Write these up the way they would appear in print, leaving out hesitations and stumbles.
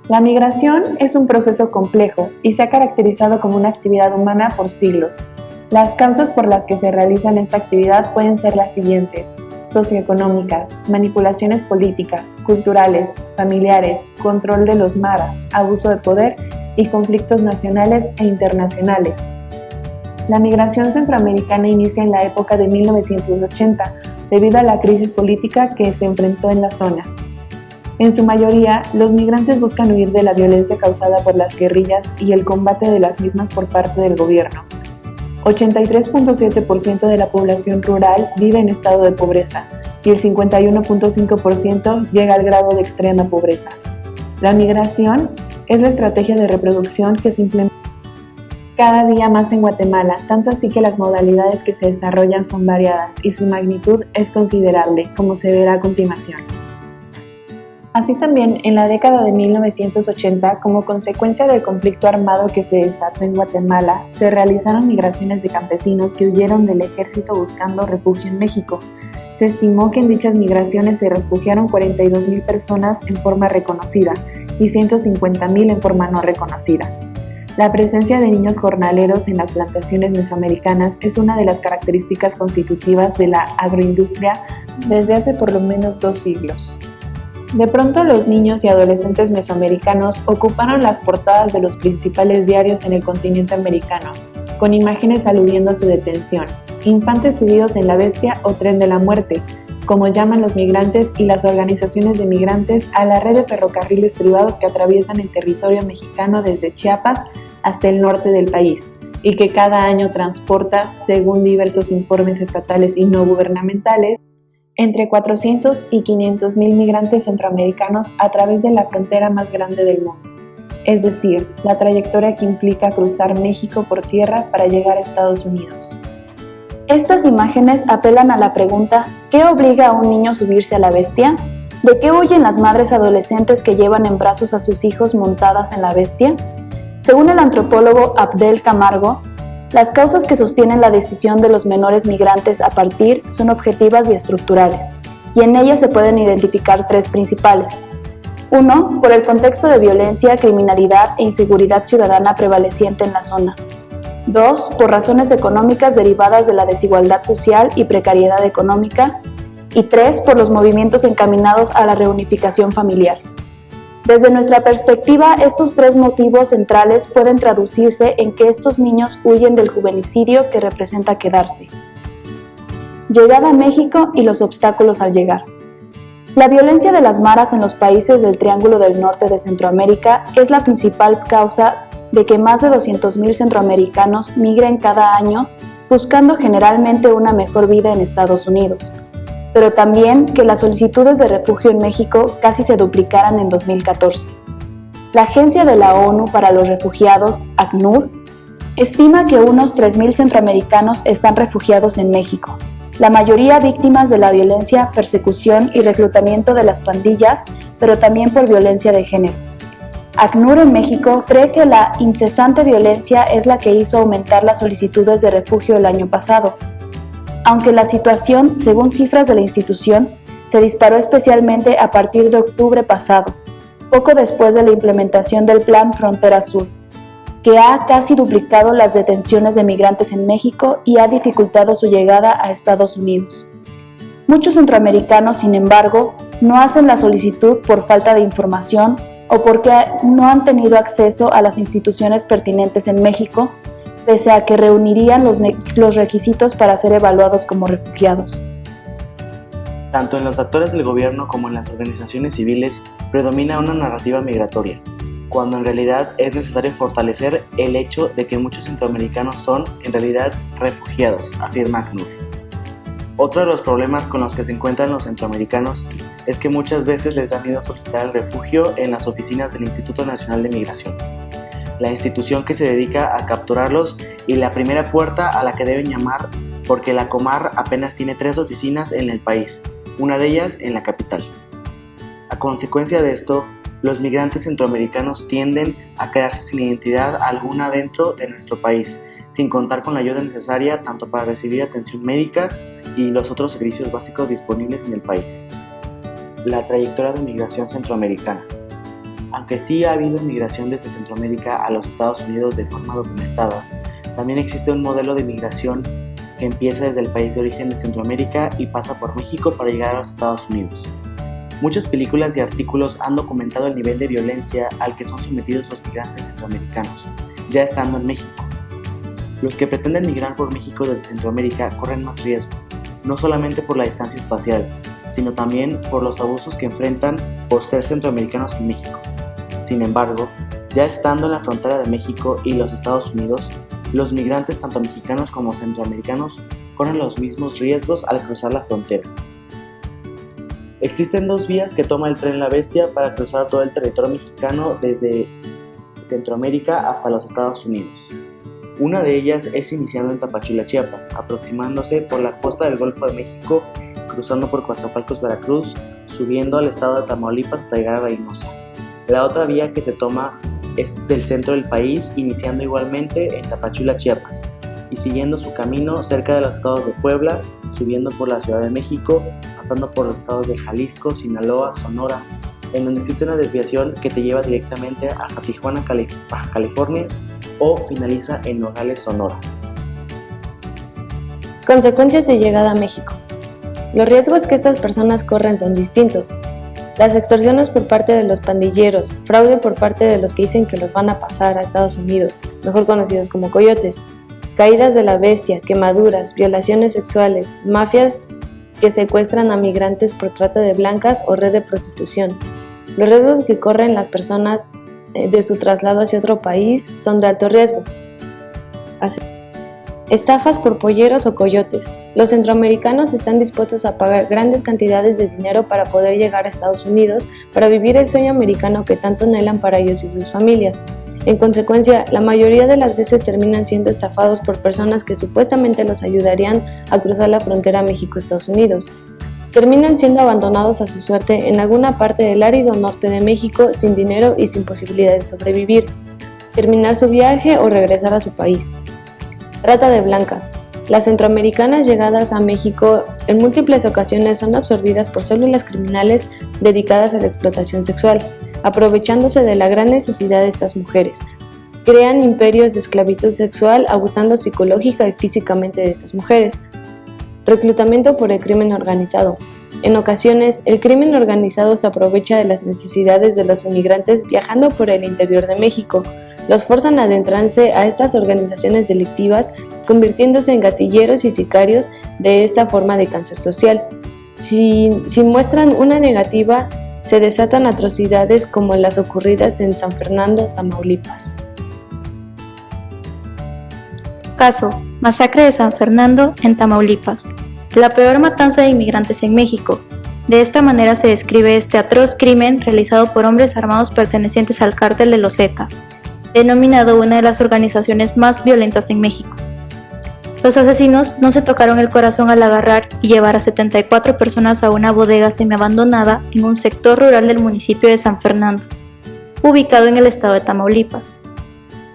La migración es un proceso complejo y se ha caracterizado como una actividad humana por siglos. Las causas por las que se realiza esta actividad pueden ser las siguientes: socioeconómicas, manipulaciones políticas, culturales, familiares, control de los maras, abuso de poder y conflictos nacionales e internacionales. La migración centroamericana inicia en la época de 1980, debido a la crisis política que se enfrentó en la zona. En su mayoría, los migrantes buscan huir de la violencia causada por las guerrillas y el combate de las mismas por parte del gobierno. 83.7% de la población rural vive en estado de pobreza y el 51.5% llega al grado de extrema pobreza. La migración es la estrategia de reproducción que se implementa cada día más en Guatemala, tanto así que las modalidades que se desarrollan son variadas y su magnitud es considerable, como se verá a continuación. Así también, en la década de 1980, como consecuencia del conflicto armado que se desató en Guatemala, se realizaron migraciones de campesinos que huyeron del ejército buscando refugio en México. Se estimó que en dichas migraciones se refugiaron 42,000 personas en forma reconocida y 150,000 en forma no reconocida. La presencia de niños jornaleros en las plantaciones mesoamericanas es una de las características constitutivas de la agroindustria desde hace por lo menos 2 siglos. De pronto, los niños y adolescentes mesoamericanos ocuparon las portadas de los principales diarios en el continente americano, con imágenes aludiendo a su detención: infantes subidos en la bestia o tren de la muerte, como llaman los migrantes y las organizaciones de migrantes a la red de ferrocarriles privados que atraviesan el territorio mexicano desde Chiapas hasta el norte del país, y que cada año transporta, según diversos informes estatales y no gubernamentales, entre 400 y 500,000 migrantes centroamericanos a través de la frontera más grande del mundo, es decir, la trayectoria que implica cruzar México por tierra para llegar a Estados Unidos. Estas imágenes apelan a la pregunta: ¿qué obliga a un niño a subirse a la bestia? ¿De qué huyen las madres adolescentes que llevan en brazos a sus hijos montadas en la bestia? Según el antropólogo Abdel Camargo, las causas que sostienen la decisión de los menores migrantes a partir son objetivas y estructurales, y en ellas se pueden identificar 3 principales. 1. Por el contexto de violencia, criminalidad e inseguridad ciudadana prevaleciente en la zona. 2. Por razones económicas derivadas de la desigualdad social y precariedad económica. Y 3. Por los movimientos encaminados a la reunificación familiar. Desde nuestra perspectiva, estos 3 motivos centrales pueden traducirse en que estos niños huyen del juvenicidio que representa quedarse. Llegada a México y los obstáculos al llegar. La violencia de las maras en los países del Triángulo del Norte de Centroamérica es la principal causa de que más de 200,000 centroamericanos migren cada año buscando generalmente una mejor vida en Estados Unidos, pero también que las solicitudes de refugio en México casi se duplicaran en 2014. La Agencia de la ONU para los Refugiados, ACNUR, estima que unos 3,000 centroamericanos están refugiados en México, la mayoría víctimas de la violencia, persecución y reclutamiento de las pandillas, pero también por violencia de género. ACNUR en México cree que la incesante violencia es la que hizo aumentar las solicitudes de refugio el año pasado, aunque la situación, según cifras de la institución, se disparó especialmente a partir de octubre pasado, poco después de la implementación del Plan Frontera Sur, que ha casi duplicado las detenciones de migrantes en México y ha dificultado su llegada a Estados Unidos. Muchos centroamericanos, sin embargo, no hacen la solicitud por falta de información o porque no han tenido acceso a las instituciones pertinentes en México, pese a que reunirían los requisitos para ser evaluados como refugiados. Tanto en los actores del gobierno como en las organizaciones civiles predomina una narrativa migratoria, cuando en realidad es necesario fortalecer el hecho de que muchos centroamericanos son, en realidad, refugiados, afirma ACNUR. Otro de los problemas con los que se encuentran los centroamericanos es que muchas veces les da miedo solicitar el refugio en las oficinas del Instituto Nacional de Migración, la institución que se dedica a capturarlos y la primera puerta a la que deben llamar, porque la Comar apenas tiene 3 oficinas en el país, una de ellas en la capital. A consecuencia de esto, los migrantes centroamericanos tienden a quedarse sin identidad alguna dentro de nuestro país, sin contar con la ayuda necesaria tanto para recibir atención médica y los otros servicios básicos disponibles en el país. La trayectoria de migración centroamericana. Aunque sí ha habido migración desde Centroamérica a los Estados Unidos de forma documentada, también existe un modelo de migración que empieza desde el país de origen de Centroamérica y pasa por México para llegar a los Estados Unidos. Muchas películas y artículos han documentado el nivel de violencia al que son sometidos los migrantes centroamericanos, ya estando en México. Los que pretenden migrar por México desde Centroamérica corren más riesgo, no solamente por la distancia espacial, sino también por los abusos que enfrentan por ser centroamericanos en México. Sin embargo, ya estando en la frontera de México y los Estados Unidos, los migrantes tanto mexicanos como centroamericanos corren los mismos riesgos al cruzar la frontera. Existen dos vías que toma el tren La Bestia para cruzar todo el territorio mexicano desde Centroamérica hasta los Estados Unidos. Una de ellas es iniciando en Tapachula, Chiapas, aproximándose por la costa del Golfo de México, cruzando por Coatzacoalcos, Veracruz, subiendo al estado de Tamaulipas hasta llegar a Reynosa. La otra vía que se toma es del centro del país, iniciando igualmente en Tapachula, Chiapas, y siguiendo su camino cerca de los estados de Puebla, subiendo por la Ciudad de México, pasando por los estados de Jalisco, Sinaloa, Sonora, en donde existe una desviación que te lleva directamente hasta Tijuana, Baja California, o finaliza en Nogales, Sonora. Consecuencias de llegada a México. Los riesgos que estas personas corren son distintos. Las extorsiones por parte de los pandilleros, fraude por parte de los que dicen que los van a pasar a Estados Unidos, mejor conocidos como coyotes, caídas de la bestia, quemaduras, violaciones sexuales, mafias que secuestran a migrantes por trata de blancas o red de prostitución. Los riesgos que corren las personas de su traslado hacia otro país son de alto riesgo. Estafas por polleros o coyotes. Los centroamericanos están dispuestos a pagar grandes cantidades de dinero para poder llegar a Estados Unidos para vivir el sueño americano que tanto anhelan para ellos y sus familias. En consecuencia, la mayoría de las veces terminan siendo estafados por personas que supuestamente los ayudarían a cruzar la frontera México-Estados Unidos. Terminan siendo abandonados a su suerte en alguna parte del árido norte de México sin dinero y sin posibilidades de sobrevivir, terminar su viaje o regresar a su país. Trata de blancas. Las centroamericanas llegadas a México en múltiples ocasiones son absorbidas por células criminales dedicadas a la explotación sexual, aprovechándose de la gran necesidad de estas mujeres. Crean imperios de esclavitud sexual abusando psicológica y físicamente de estas mujeres. Reclutamiento por el crimen organizado. En ocasiones, el crimen organizado se aprovecha de las necesidades de los inmigrantes viajando por el interior de México. Los forzan a adentrarse a estas organizaciones delictivas, convirtiéndose en gatilleros y sicarios de esta forma de cáncer social. Si muestran una negativa, se desatan atrocidades como las ocurridas en San Fernando, Tamaulipas. Caso: Masacre de San Fernando, en Tamaulipas. La peor matanza de inmigrantes en México. De esta manera se describe este atroz crimen realizado por hombres armados pertenecientes al Cártel de los Zetas, denominado una de las organizaciones más violentas en México. Los asesinos no se tocaron el corazón al agarrar y llevar a 74 personas a una bodega semiabandonada en un sector rural del municipio de San Fernando, ubicado en el estado de Tamaulipas,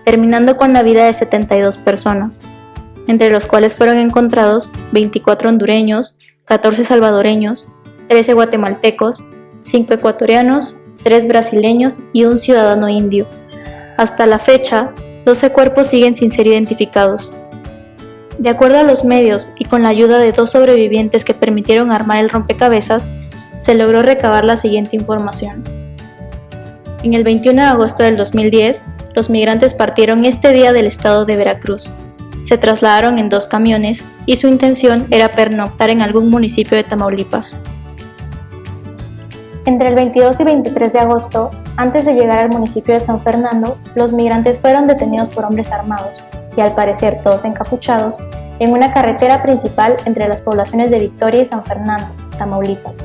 terminando con la vida de 72 personas, entre los cuales fueron encontrados 24 hondureños, 14 salvadoreños, 13 guatemaltecos, 5 ecuatorianos, 3 brasileños y un ciudadano indio. Hasta la fecha, 12 cuerpos siguen sin ser identificados. De acuerdo a los medios y con la ayuda de 2 sobrevivientes que permitieron armar el rompecabezas, se logró recabar la siguiente información. En el 21 de agosto del 2010, los migrantes partieron este día del estado de Veracruz. Se trasladaron en 2 camiones y su intención era pernoctar en algún municipio de Tamaulipas. Entre el 22 y 23 de agosto, antes de llegar al municipio de San Fernando, los migrantes fueron detenidos por hombres armados, y al parecer todos encapuchados, en una carretera principal entre las poblaciones de Victoria y San Fernando, Tamaulipas,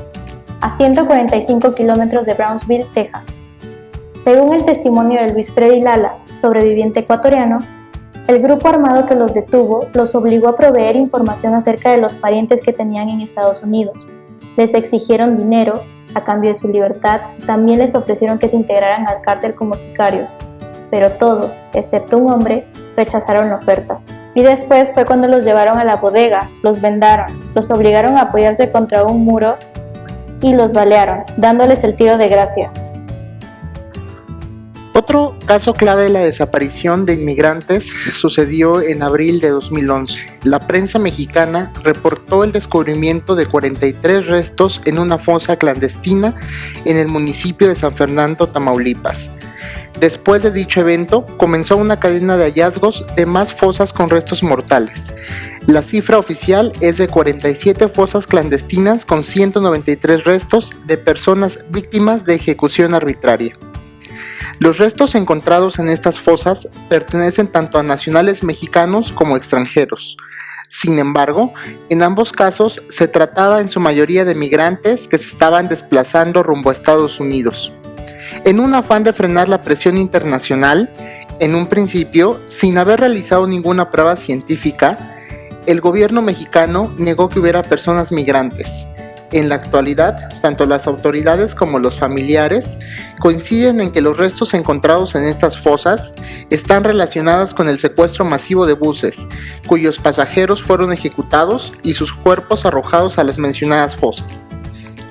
a 145 kilómetros de Brownsville, Texas. Según el testimonio de Luis Freddy Lala, sobreviviente ecuatoriano, el grupo armado que los detuvo los obligó a proveer información acerca de los parientes que tenían en Estados Unidos. Les exigieron dinero a cambio de su libertad y también les ofrecieron que se integraran al cártel como sicarios, pero todos, excepto un hombre, rechazaron la oferta. Y después fue cuando los llevaron a la bodega, los vendaron, los obligaron a apoyarse contra un muro y los balearon, dándoles el tiro de gracia. Otro caso clave de la desaparición de inmigrantes sucedió en abril de 2011. La prensa mexicana reportó el descubrimiento de 43 restos en una fosa clandestina en el municipio de San Fernando, Tamaulipas. Después de dicho evento, comenzó una cadena de hallazgos de más fosas con restos mortales. La cifra oficial es de 47 fosas clandestinas con 193 restos de personas víctimas de ejecución arbitraria. Los restos encontrados en estas fosas pertenecen tanto a nacionales mexicanos como extranjeros. Sin embargo, en ambos casos se trataba en su mayoría de migrantes que se estaban desplazando rumbo a Estados Unidos. En un afán de frenar la presión internacional, en un principio, sin haber realizado ninguna prueba científica, el gobierno mexicano negó que hubiera personas migrantes. En la actualidad, tanto las autoridades como los familiares coinciden en que los restos encontrados en estas fosas están relacionados con el secuestro masivo de buses, cuyos pasajeros fueron ejecutados y sus cuerpos arrojados a las mencionadas fosas.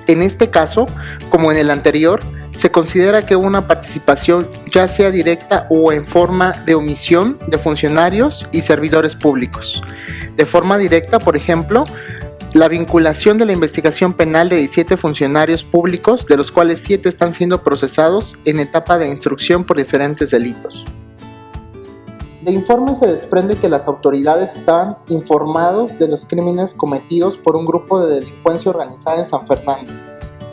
En este caso, como en el anterior, se considera que hubo una participación ya sea directa o en forma de omisión de funcionarios y servidores públicos. De forma directa, por ejemplo, la vinculación de la investigación penal de 17 funcionarios públicos, de los cuales 7 están siendo procesados en etapa de instrucción por diferentes delitos. De informe se desprende que las autoridades estaban informados de los crímenes cometidos por un grupo de delincuencia organizada en San Fernando,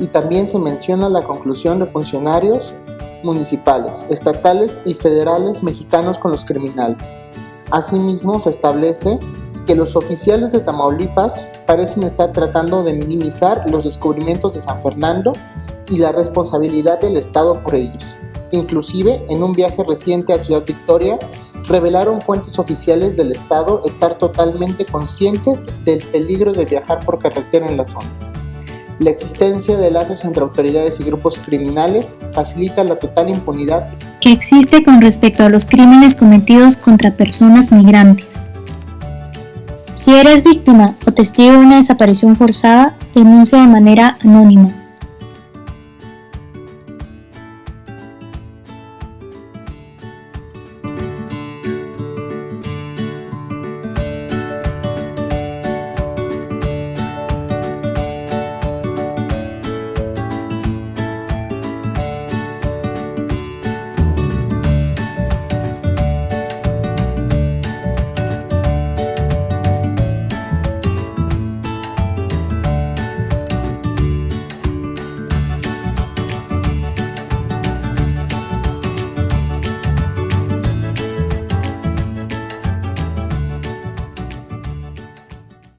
y también se menciona la conclusión de funcionarios municipales, estatales y federales mexicanos con los criminales. Asimismo, se establece que los oficiales de Tamaulipas parecen estar tratando de minimizar los descubrimientos de San Fernando y la responsabilidad del Estado por ellos. Inclusive, en un viaje reciente a Ciudad Victoria, revelaron fuentes oficiales del Estado estar totalmente conscientes del peligro de viajar por carretera en la zona. La existencia de lazos entre autoridades y grupos criminales facilita la total impunidad que existe con respecto a los crímenes cometidos contra personas migrantes. Si eres víctima o testigo de una desaparición forzada, denuncia de manera anónima.